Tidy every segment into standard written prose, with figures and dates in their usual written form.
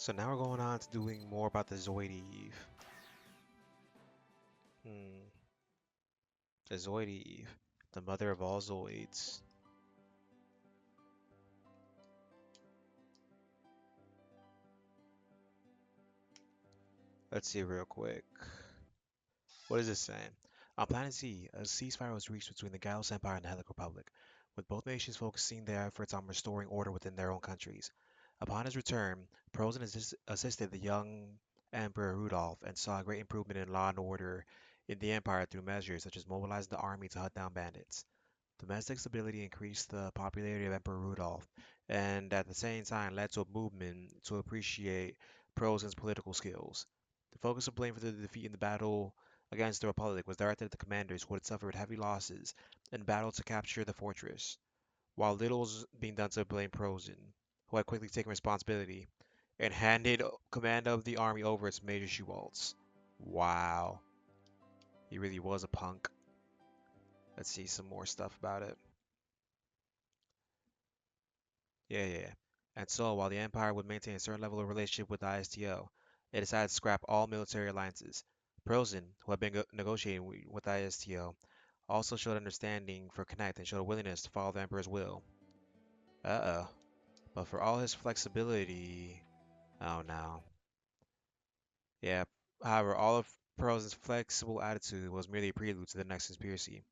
So now we're going on to doing more about the Zoid Hmm. The Zoid the mother of all Zoids. Let's see real quick. What is this saying? On Planet Z, a ceasefire was reached between the Gallus Empire and the Hellenic Republic, with both nations focusing their efforts on restoring order within their own countries. Upon his return, Prosen assisted the young Emperor Rudolf and saw a great improvement in law and order in the empire through measures such as mobilizing the army to hunt down bandits. Domestic stability increased the popularity of Emperor Rudolf, and at the same time led to a movement to appreciate Prosen's political skills. The focus of blame for the defeat in the battle against the Republic was directed at the commanders who had suffered heavy losses in battle to capture the fortress, while little was being done to blame Prosen, who had quickly taken responsibility and handed command of the army over to Major Schwaltz. Wow, he really was a punk. Let's see some more stuff about it. Yeah. And so, while the Empire would maintain a certain level of relationship with the ISTO, it decided to scrap all military alliances. Prosen, who had been negotiating with the ISTO, also showed understanding for Connect and showed a willingness to follow the Emperor's will. Uh-oh. But for all his flexibility... Oh no. Yeah, however, all of Prosen's flexible attitude was merely a prelude to the next conspiracy.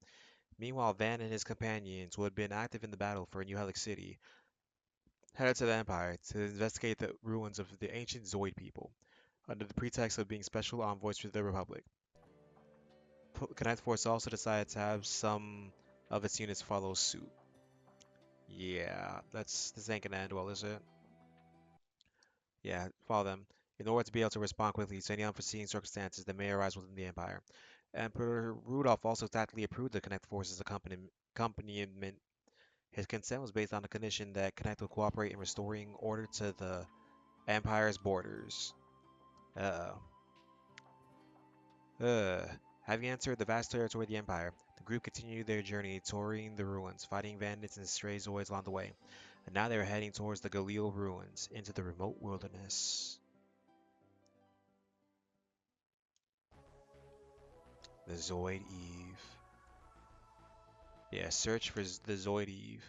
Meanwhile, Van and his companions, who had been active in the battle for New Helix City, headed to the Empire to investigate the ruins of the ancient Zoid people, under the pretext of being special envoys for the Republic. Connect Force also decided to have some of its units follow suit. Yeah, this ain't gonna end well, is it? Yeah, follow them. In order to be able to respond quickly to any unforeseen circumstances that may arise within the Empire. Emperor Rudolph also tactfully approved the Connect Force's accompaniment. His consent was based on the condition that Connect would cooperate in restoring order to the Empire's borders. Uh-oh. Having entered the vast territory of the Empire, the group continued their journey, touring the ruins, fighting bandits and stray Zoids along the way. And now they were heading towards the Galil ruins, into the remote wilderness. The Zoid Eve. Yeah, search for the Zoid Eve.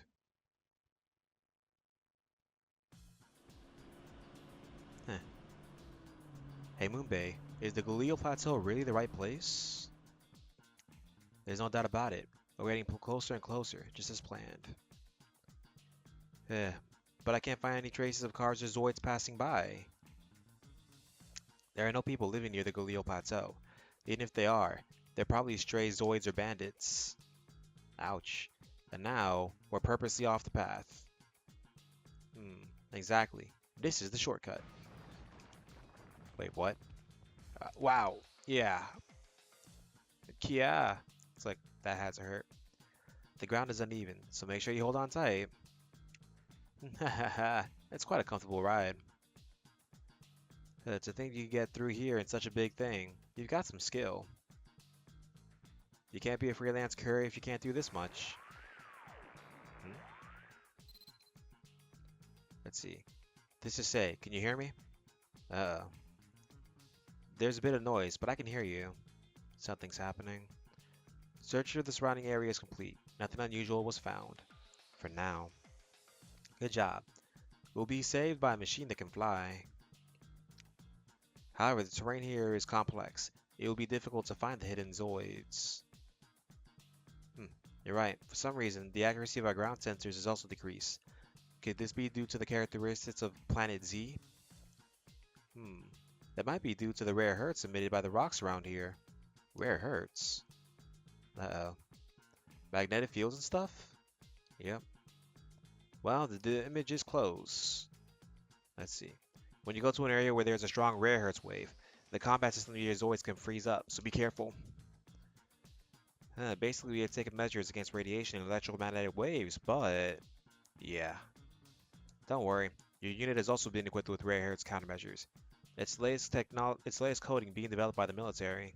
Huh. Hey Moonbay, is the Galil Plateau really the right place? There's no doubt about it. We're getting closer and closer, just as planned. Yeah, but I can't find any traces of cars or Zoids passing by. There are no people living near the Galil Plateau. Even if they are, they're probably stray Zoids or bandits. Ouch. And now, we're purposely off the path. Hmm, exactly. This is the shortcut. Wait, what? Wow. Yeah. Kia. It's like, that had to hurt. The ground is uneven, so make sure you hold on tight. It's quite a comfortable ride. To think you get through here in such a big thing, you've got some skill. You can't be a freelance courier if you can't do this much. Hmm? Let's see. This is say, can you hear me? Uh-oh. There's a bit of noise, but I can hear you. Something's happening. Search of the surrounding area is complete. Nothing unusual was found. For now. Good job. We'll be saved by a machine that can fly. However, the terrain here is complex. It will be difficult to find the hidden Zoids. Hmm, you're right. For some reason, the accuracy of our ground sensors is also decreased. Could this be due to the characteristics of Planet Z? Hmm, that might be due to the rare hertz emitted by the rocks around here. Rare hertz? Uh-oh. Magnetic fields and stuff? Yep. Well, the image is closed. Let's see. When you go to an area where there's a strong rare hertz wave, the combat system of your Zoids can freeze up, so be careful. Basically, we have taken measures against radiation and electromagnetic waves, but... Yeah. Don't worry. Your unit has also been equipped with rare hertz countermeasures. Its latest coding being developed by the military.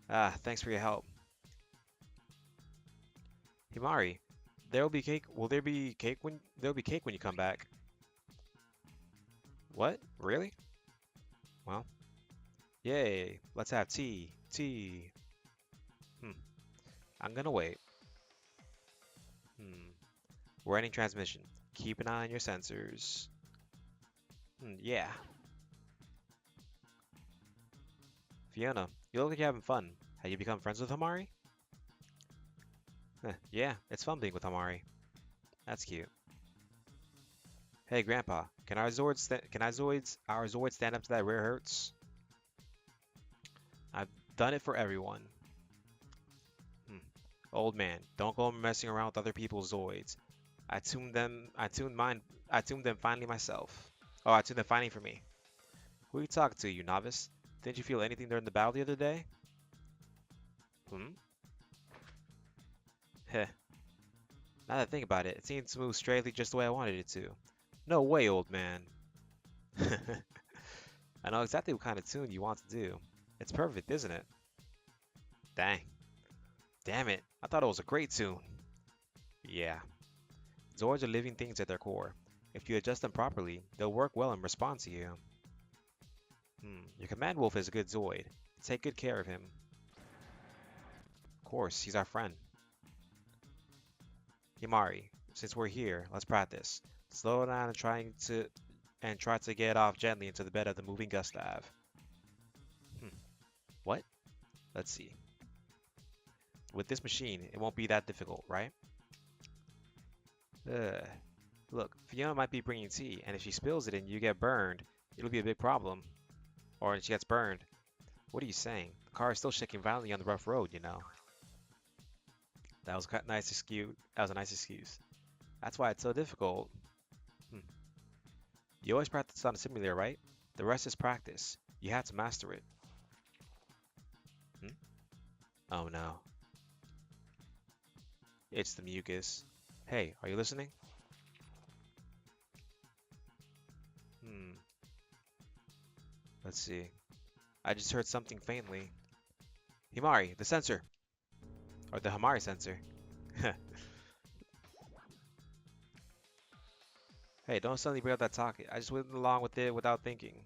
Ah, thanks for your help. Himari, there will be cake. Will there be cake when you come back? What? Really? Well, yay. Let's have tea. Tea. Hmm. I'm gonna wait. Hmm. We're ending transmission. Keep an eye on your sensors. Yeah. Fiona, you look like you're having fun. Have you become friends with Hamari? Yeah, it's fun being with Hamari. That's cute. Hey, Grandpa, our Zords stand up to that rare hurts? I've done it for everyone. Hmm. Old man, don't go messing around with other people's Zoids. I tuned them finally myself. Oh, I tuned them finally for me. Who are you talking to, you novice? Didn't you feel anything during the battle the other day? Hmm? Heh. Now that I think about it, it seemed to move straightly just the way I wanted it to. No way, old man. I know exactly what kind of tune you want to do. It's perfect, isn't it? Dang. Damn it. I thought it was a great tune. Yeah. Zords are living things at their core. If you adjust them properly, they'll work well and respond to you. Your command wolf is a good Zoid. Take good care of him. Of course, he's our friend. Himari, since we're here, let's practice. Slow down and try to get off gently into the bed of the moving Gustav. Hmm. What? Let's see. With this machine, it won't be that difficult, right? Ugh. Look, Fiona might be bringing tea, and if she spills it and you get burned, it'll be a big problem. Or if she gets burned. What are you saying? The car is still shaking violently on the rough road, you know. That was a nice excuse. That was a nice excuse. That's why it's so difficult. Hmm. You always practice on a simulator, right? The rest is practice. You have to master it. Hmm? Oh no. It's the mucus. Hey, are you listening? Hmm. Let's see. I just heard something faintly. Himari, the sensor. Or the Hamari sensor. Hey, don't suddenly bring up that talk. I just went along with it without thinking.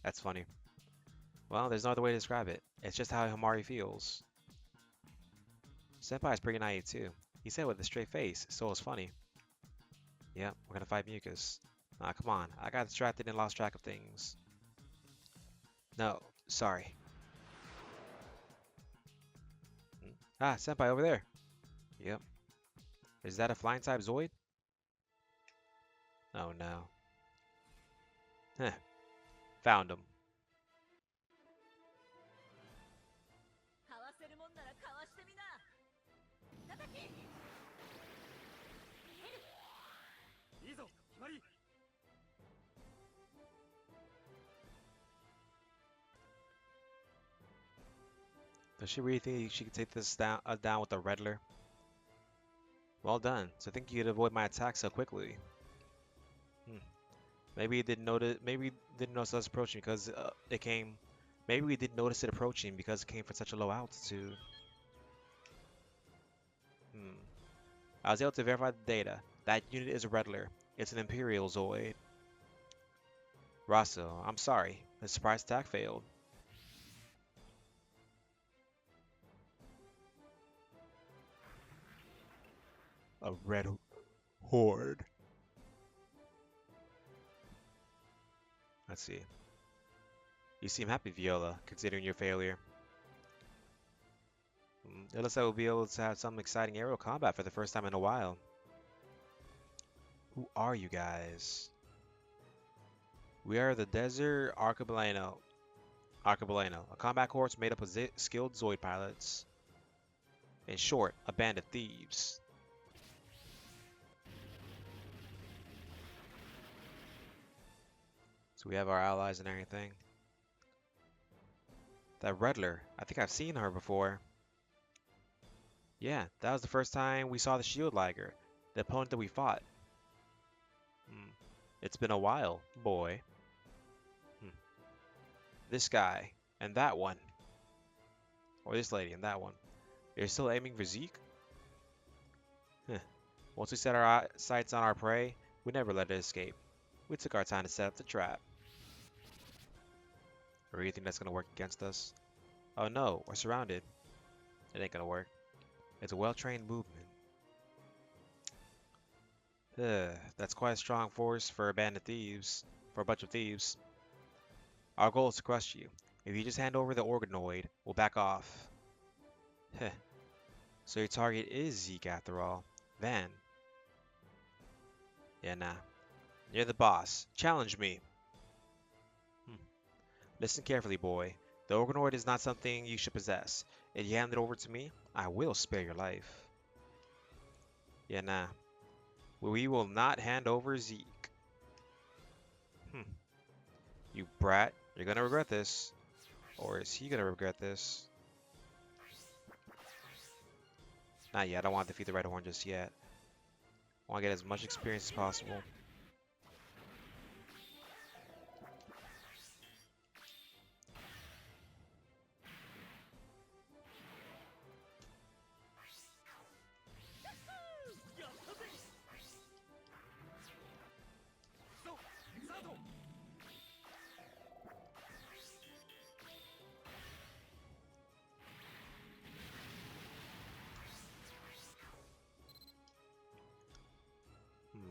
That's funny. Well, there's no other way to describe it. It's just how Hamari feels. Senpai's pretty naive too. He said with a straight face, so it's funny. Yeah, we're gonna fight mucus. Ah, come on. I got distracted and lost track of things. No, sorry. Hmm? Ah, Senpai over there. Yep. Is that a flying type Zoid? Oh no. Heh. Found him. Does she really think she could take this down with a Redler? Well done. So I think you could avoid my attack so quickly. Hmm. Maybe he didn't notice. Maybe he didn't notice us approaching because it came. Maybe we didn't notice it approaching because it came from such a low altitude. Hmm. I was able to verify the data. That unit is a Redler. It's an Imperial Zoid. Rosco, I'm sorry. The surprise attack failed. A red horde. Let's see. You seem happy, Viola, considering your failure. It looks like we'll be able to have some exciting aerial combat for the first time in a while. Who are you guys? We are the Desert Arcabaleno. A combat corps made up of skilled Zoid pilots. In short, a band of thieves. So we have our allies and everything. That Redler, I think I've seen her before. Yeah, that was the first time we saw the Shield Liger, the opponent that we fought. Hmm. It's been a while, boy. Hmm. This guy, and that one. Or this lady, and that one. You're still aiming for Zeke? Huh. Once we set our sights on our prey, we never let it escape. We took our time to set up the trap. Or you think that's gonna work against us? Oh no, we're surrounded. It ain't gonna work. It's a well-trained movement. That's quite a strong force for a band of thieves. For a bunch of thieves. Our goal is to crush you. If you just hand over the organoid, we'll back off. Heh. So your target is Zeke after all. Van. Yeah, nah. You're the boss. Challenge me. Hmm. Listen carefully, boy. The organoid is not something you should possess. If you hand it over to me, I will spare your life. Yeah, nah. We will not hand over Zeke. Hmm. You brat. You're gonna regret this. Or is he gonna regret this? Not yet. I don't want to defeat the Red Horn just yet. I want to get as much experience as possible. Hmm.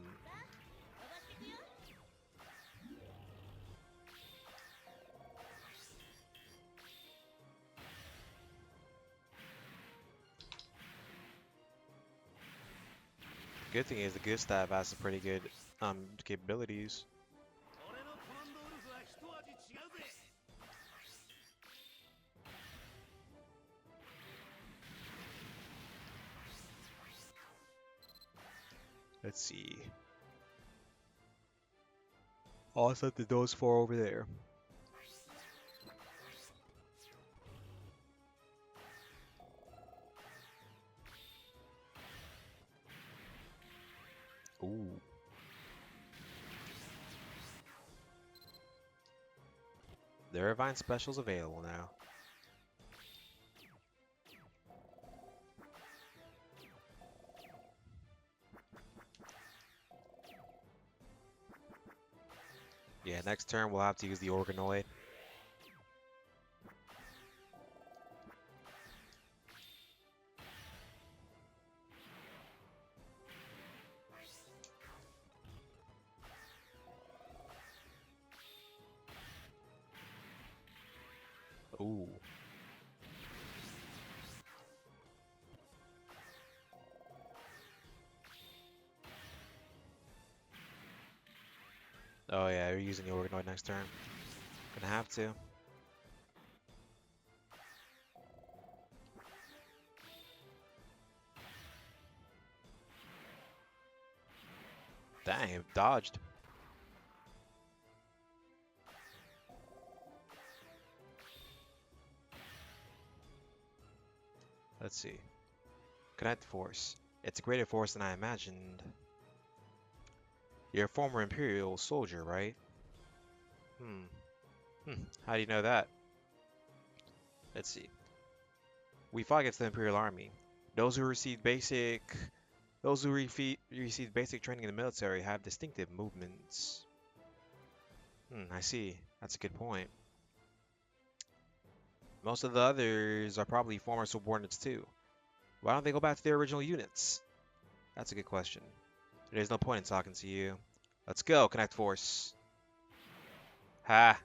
Good thing is the good staff has some pretty good capabilities. Let's see. I'll set the those four over there. Ooh. There are Vine specials available now. Yeah, next turn we'll have to use the organoid. Ooh. Oh yeah, you're using the organoid next turn. Gonna have to. Dang, it dodged. Let's see. Connect force. It's a greater force than I imagined. You're a former Imperial soldier, right? How do you know that? Let's see. We fought against the Imperial Army. Those who receive basic Those who receive basic training in the military have distinctive movements. I see. That's a good point. Most of the others are probably former subordinates too. Why don't they go back to their original units? That's a good question. There's no point in talking to you. Let's go, Connect Force. Ha!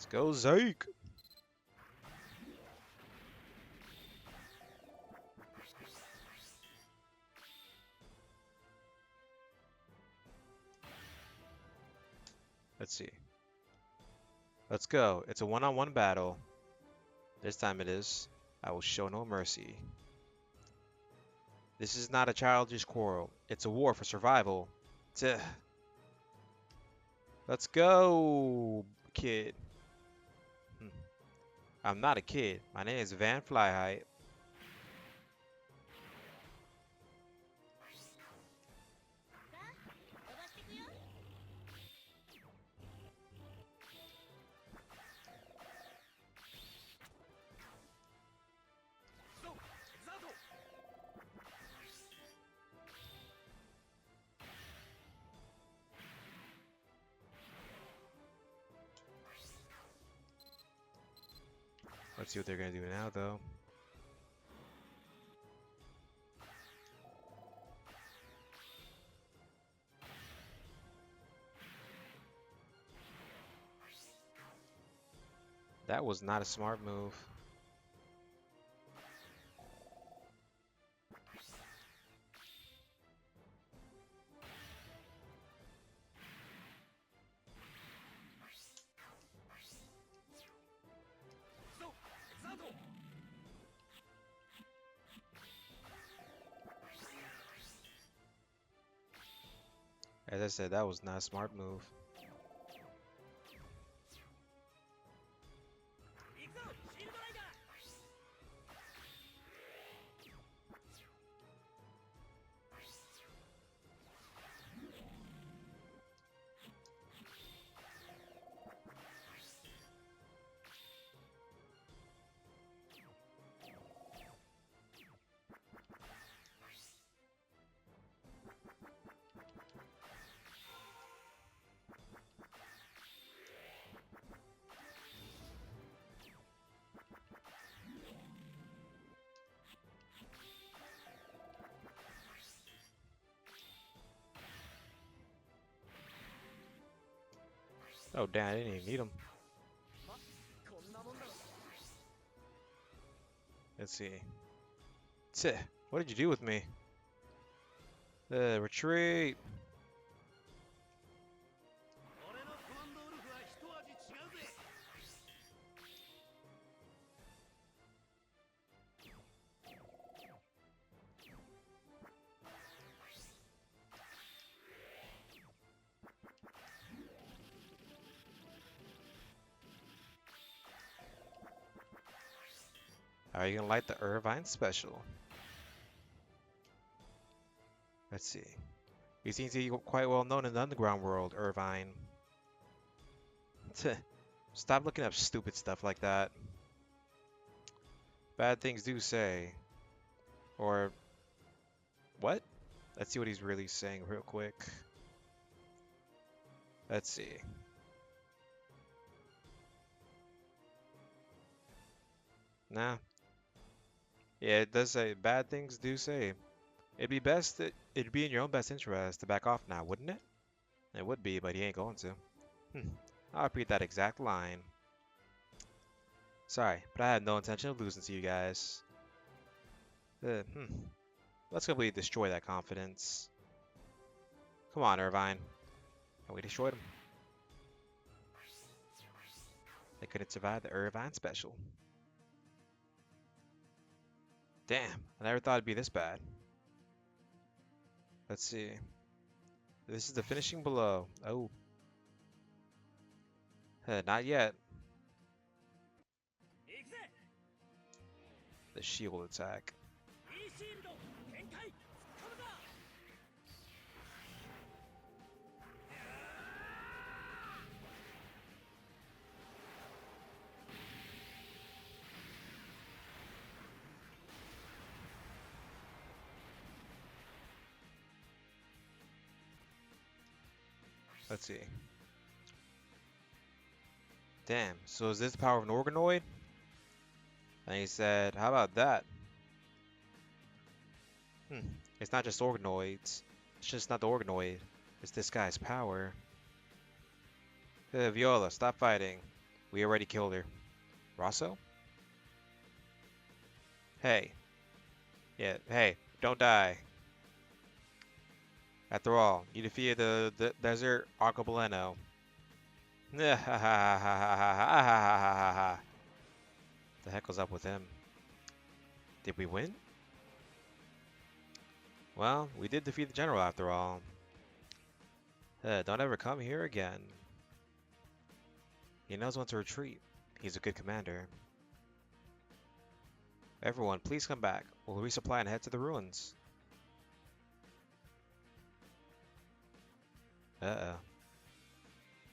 Let's go, Zeke! Let's see. Let's go. It's a one-on-one battle. This time it is. I will show no mercy. This is not a childish quarrel. It's a war for survival. Tuh. Let's go, kid. I'm not a kid. My name is Van Flyheight. Let's see what they're gonna do now, though. That was not a smart move. As I said, that was not a smart move. Oh, damn, I didn't even need him. Let's see. Tch, what did you do with me? Retreat! Are you gonna light the Irvine special? Let's see. He seems to be quite well known in the underground world, Irvine. Tch, stop looking up stupid stuff like that. Bad things do say. Or, what? Let's see what he's really saying real quick. Let's see. Nah. Yeah, it does say bad things do say. It'd be in your own best interest to back off now, wouldn't it? It would be, but he ain't going to. I'll repeat that exact line. Sorry, but I had no intention of losing to you guys. Uh, hmm. Let's completely destroy that confidence. Come on, Irvine. And we destroyed him. They couldn't survive the Irvine special. Damn, I never thought it'd be this bad. Let's see. This is the finishing blow. Oh. Not yet. The shield attack. Let's see. Damn, so is this the power of an organoid? And he said, how about that? It's not just organoids. It's just not the organoid. It's this guy's power. Viola, stop fighting. We already killed her. Rosco? Hey. Yeah, hey, don't die. After all, you defeated the desert Arcobaleno. The heck was up with him? Did we win? Well, we did defeat the general after all. Don't ever come here again. He knows when to retreat. He's a good commander. Everyone, please come back. We'll resupply and head to the ruins. Uh-oh.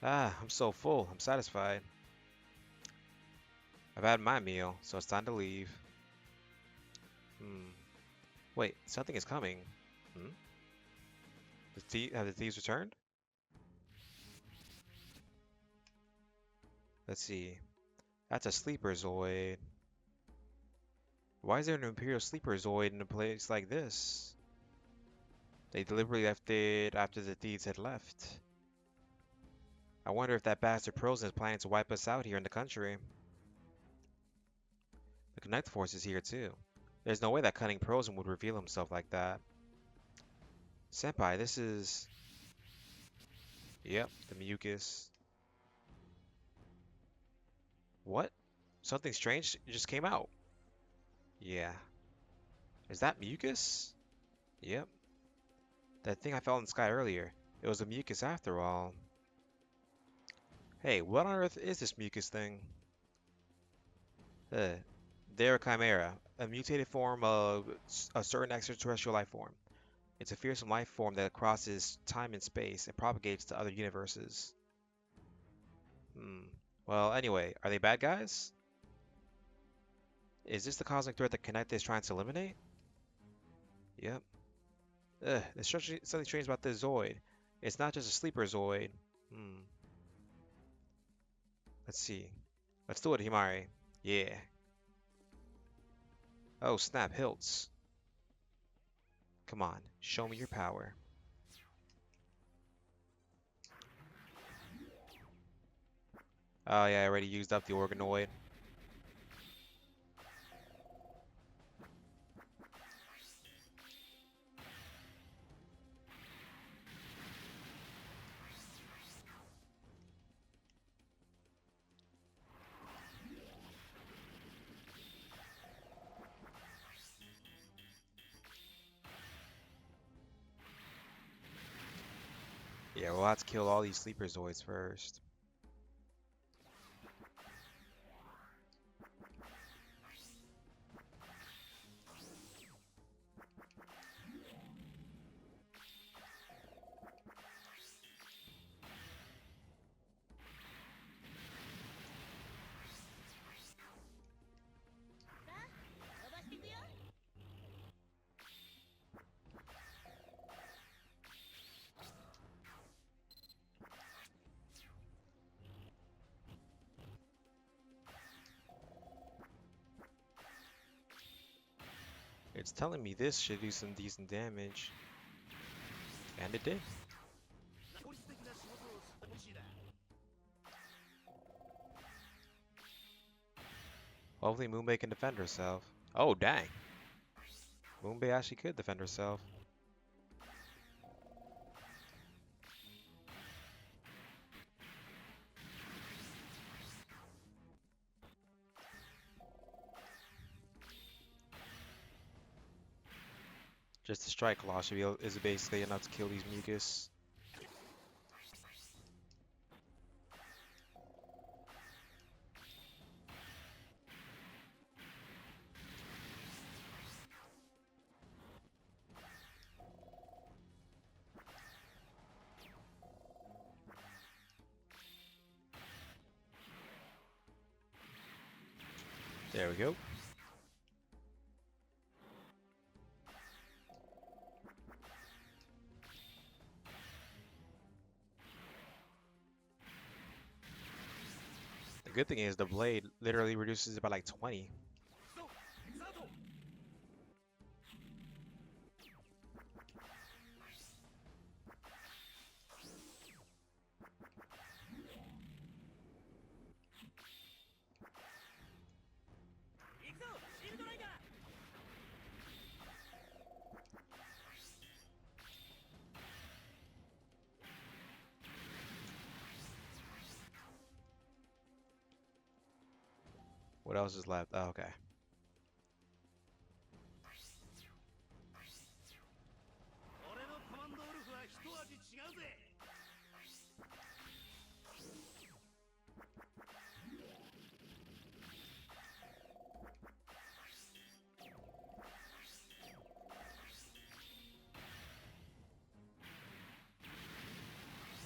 Ah, I'm so full. I'm satisfied. I've had my meal, so it's time to leave. Hmm. Wait, something is coming. Hmm? Have the thieves returned? Let's see. That's a sleeper zoid. Why is there an Imperial sleeper zoid in a place like this? They deliberately left it after the thieves had left. I wonder if that bastard Prosen is planning to wipe us out here in the country. The Connect Force is here too. There's no way that cunning Prosen would reveal himself like that. Senpai, this is... Yep, the mucus. What? Something strange just came out. Yeah. Is that mucus? Yep. That thing I felt in the sky earlier. It was a mucus after all. Hey, what on earth is this mucus thing? Uh, they're a chimera, a mutated form of a certain extraterrestrial life form. It's a fearsome life form that crosses time and space and propagates to other universes. Hmm. Well, anyway, are they bad guys? Is this the cosmic threat that Connect is trying to eliminate? Yep. There's something strange about this Zoid. It's not just a sleeper Zoid. Hmm. Let's see. Let's do it, Himari. Yeah. Oh, snap, hilts. Come on, show me your power. Oh yeah, I already used up the organoid. Yeah, we'll have to kill all these sleeper Zoids first. It's telling me this should do some decent damage. And it did. Hopefully Moonbay can defend herself. Oh, dang. Moonbay actually could defend herself. Just a strike claw should be is basically enough to kill these mucus. There we go. The good thing is the blade literally reduces it by like 20. What else is left? Oh, okay.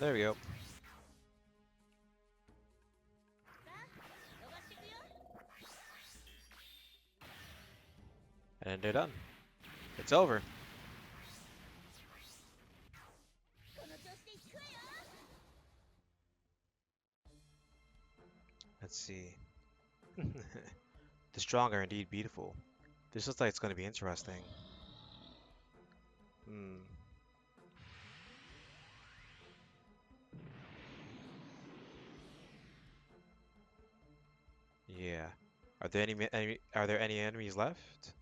There we go. And they're done. It's over. Let's see. The strong are indeed beautiful. This looks like it's going to be interesting. Hmm. Yeah. Are there any enemies left?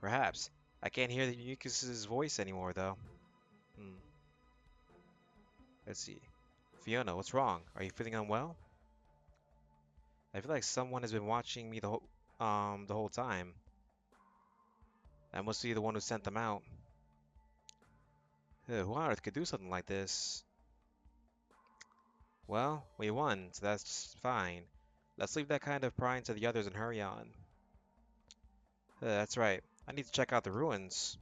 Perhaps. I can't hear the Mucus's voice anymore though. Hmm. Let's see. Fiona, what's wrong? Are you feeling unwell? I feel like someone has been watching me the whole time. I must be the one who sent them out. Who on earth could do something like this? Well, we won, so that's just fine. Let's leave that kind of prying to the others and hurry on. That's right. I need to check out the ruins.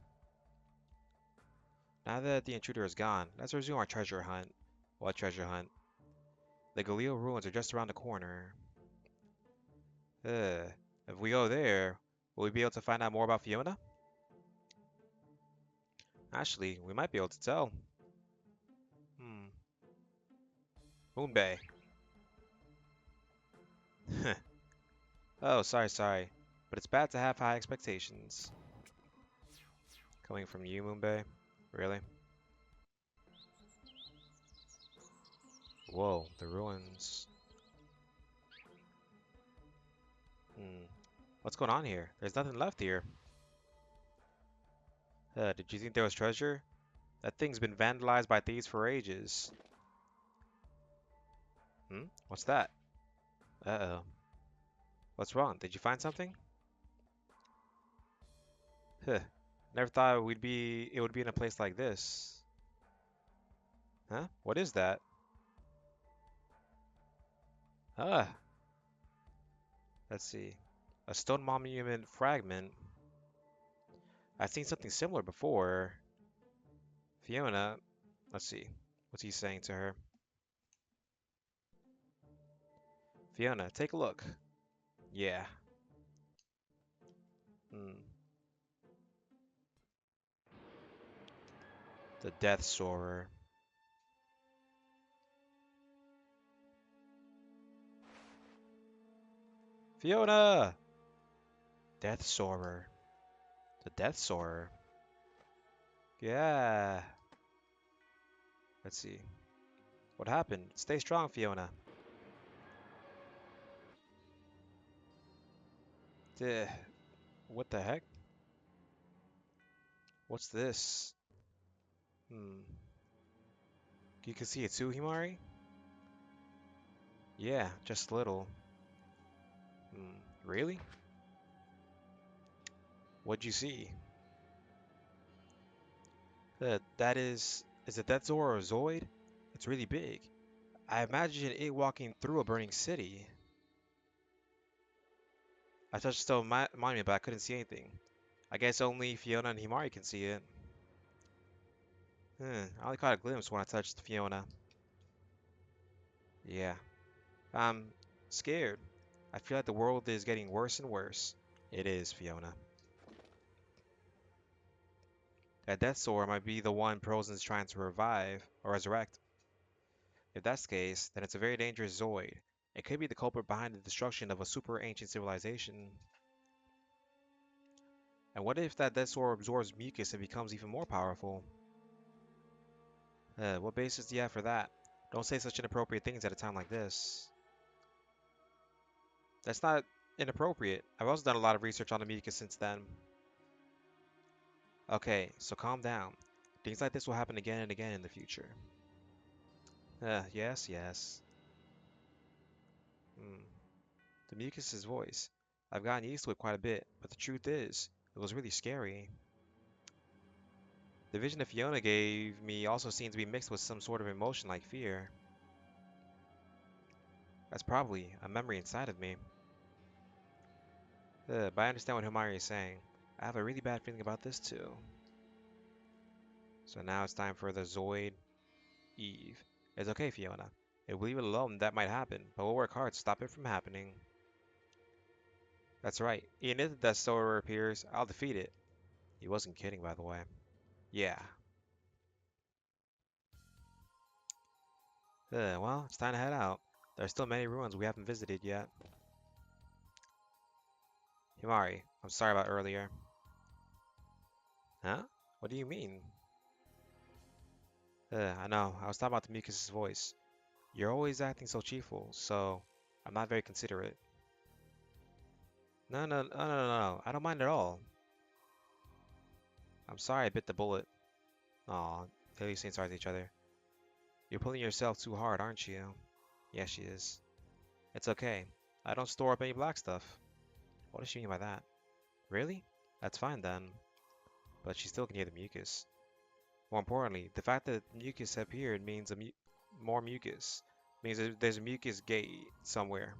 Now that the intruder is gone, let's resume our treasure hunt. What treasure hunt? The Galil ruins are just around the corner. Uh, if we go there, will we be able to find out more about Fiona? Actually, we might be able to tell. Hmm. Moonbay. Oh, sorry. But it's bad to have high expectations. Coming from you, Moonbay? Really? Whoa, the ruins. Hmm. What's going on here? There's nothing left here. Did you think there was treasure? That thing's been vandalized by thieves for ages. Hmm? What's that? Uh-oh. What's wrong? Did you find something? Huh. Never thought it would be in a place like this. Huh? What is that? Ah, let's see. A stone monument fragment. I've seen something similar before. Fiona, let's see. What's he saying to her? Fiona, take a look. Yeah. Hmm. The deathsaurer. Fiona! Deathsaurer. The deathsaurer. Yeah. Let's see. What happened? Stay strong, Fiona. Duh. What the heck? What's this? Hmm. You can see it too, Himari? Yeah, just a little. Hmm. Really? What'd you see? Is it that Zora or Zoid? It's really big. I imagine it walking through a burning city. I touched the stone monument, but I couldn't see anything. I guess only Fiona and Himari can see it. I only caught a glimpse when I touched Fiona. Yeah. I'm scared. I feel like the world is getting worse and worse. It is, Fiona. That Death Sword might be the one Prozen's trying to revive or resurrect. If that's the case, then it's a very dangerous Zoid. It could be the culprit behind the destruction of a super ancient civilization. And what if that Death Sword absorbs mucus and becomes even more powerful? What basis do you have for that? Don't say such inappropriate things at a time like this. That's not inappropriate. I've also done a lot of research on the mucus since then. Okay, so calm down. Things like this will happen again and again in the future. Yes. Hmm. The mucus's voice. I've gotten used to it quite a bit, but the truth is, it was really scary. The vision that Fiona gave me also seems to be mixed with some sort of emotion like fear. That's probably a memory inside of me. But I understand what Himari is saying. I have a really bad feeling about this too. So now it's time for the Zoid. Eve. It's okay, Fiona. If we leave it alone, that might happen, but we'll work hard to stop it from happening. That's right. Even if the deathsaurer appears, I'll defeat it. He wasn't kidding, by the way. Yeah. Well, it's time to head out. There are still many ruins we haven't visited yet. Himari, I'm sorry about earlier. Huh? What do you mean? I know. I was talking about the mucus's voice. You're always acting so cheerful, so I'm not very considerate. No, no, no, no, no, no. I don't mind at all. I'm sorry I bit the bullet. Aw, they're really saying sorry to each other. You're pulling yourself too hard, aren't you? Yeah, she is. It's okay. I don't store up any black stuff. What does she mean by that? Really? That's fine then. But she still can hear the mucus. More importantly, the fact that mucus appeared means more mucus. Means that there's a mucus gate somewhere.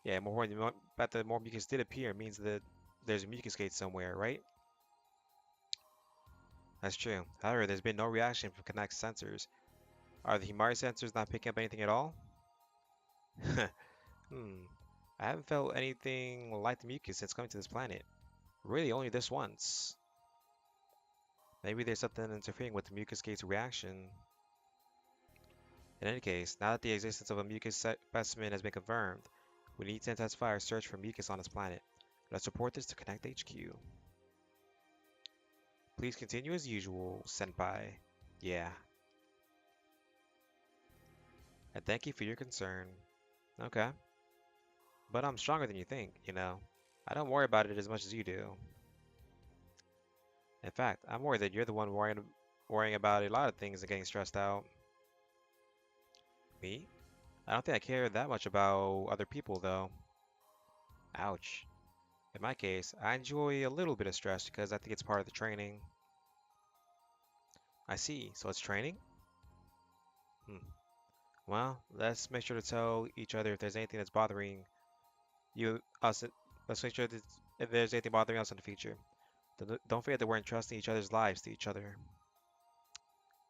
Yeah, more importantly, the fact that more mucus did appear means that there's a mucus gate somewhere, right? That's true. However, there's been no reaction from Connect's sensors. Are the Himari sensors not picking up anything at all? Hmm. I haven't felt anything like the mucus since coming to this planet. Really, only this once. Maybe there's something interfering with the mucus gate's reaction. In any case, now that the existence of a mucus specimen has been confirmed, we need to intensify our search for mucus on this planet. Let's report this to Connect HQ. Please continue as usual, Senpai. Yeah. And thank you for your concern. Okay. But I'm stronger than you think, you know. I don't worry about it as much as you do. In fact, I'm worried that you're the one worrying about a lot of things and getting stressed out. Me? I don't think I care that much about other people, though. Ouch. In my case, I enjoy a little bit of stress because I think it's part of the training. I see. So it's training? Hmm. Well, let's make sure to tell each other if there's anything that's bothering us. Let's make sure that if there's anything bothering us in the future. Don't forget that we're entrusting each other's lives to each other.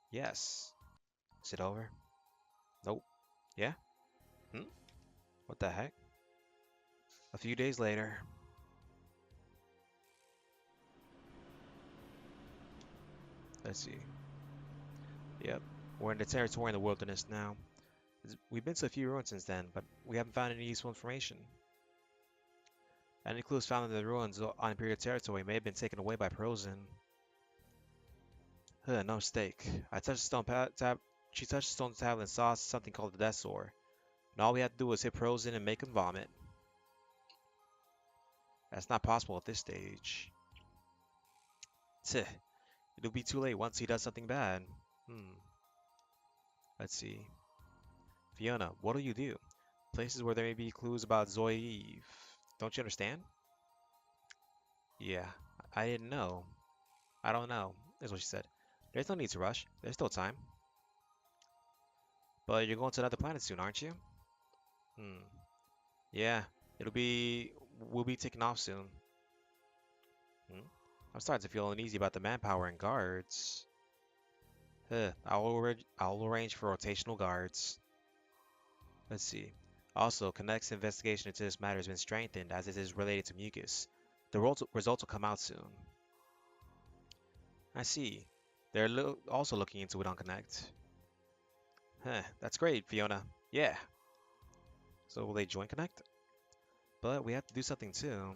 Yes. Is it over? Nope. Yeah? Hmm? What the heck? A few days later. Let's see. Yep. We're in the territory in the wilderness now. We've been to a few ruins since then, but we haven't found any useful information. Any clues found in the ruins on Imperial territory may have been taken away by Prosen. No mistake. I touched the stone tab. She touched the stone tablet and saw something called the deathsaurer. And all we had to do was hit Prosen and make him vomit. That's not possible at this stage. Tch, it'll be too late once he does something bad. Hmm. Let's see. Fiona, what'll you do? Places where there may be clues about Zoe. Don't you understand? Yeah, I didn't know. I don't know, is what she said. There's no need to rush. There's still time. But you're going to another planet soon, aren't you? Hmm. Yeah, it'll be... We'll be taking off soon. Hmm? I'm starting to feel uneasy about the manpower and guards. I'll arrange for rotational guards. Let's see. Also, Connect's investigation into this matter has been strengthened as it is related to mucus. The results will come out soon. I see. They're also looking into it on Connect. That's great, Fiona. Yeah. So will they join Connect? But we have to do something too.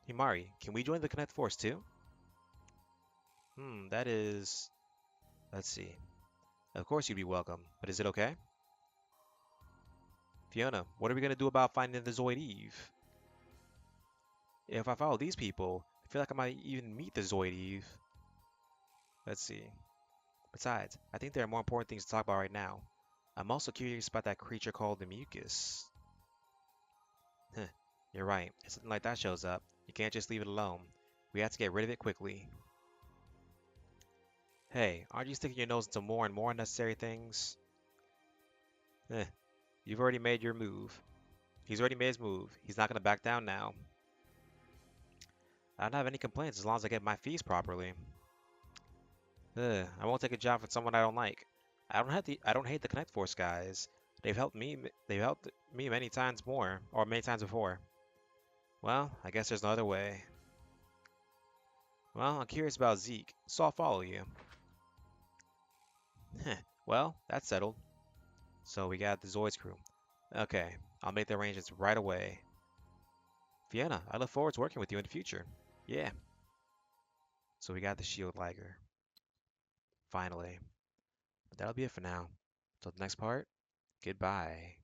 Himari, can we join the Connect force too? That is... Let's see. Of course you'd be welcome, but is it okay? Fiona, what are we gonna do about finding the Zoid Eve? If I follow these people, I feel like I might even meet the Zoid Eve. Let's see. Besides, I think there are more important things to talk about right now. I'm also curious about that creature called the Mucus. Huh, you're right. If something like that shows up, you can't just leave it alone. We have to get rid of it quickly. Hey, aren't you sticking your nose into more and more unnecessary things? Eh, you've already made your move. He's already made his move. He's not gonna back down now. I don't have any complaints as long as I get my fees properly. I won't take a job from someone I don't like. I don't hate the Connect Force guys. They've helped me many times more, or many times before. Well, I guess there's no other way. Well, I'm curious about Zeke, so I'll follow you. Well, that's settled. So we got the Zoids crew. Okay, I'll make the arrangements right away. Fiona, I look forward to working with you in the future. Yeah, so we got the shield liger. Finally. But that'll be it for now. Till the next part, goodbye.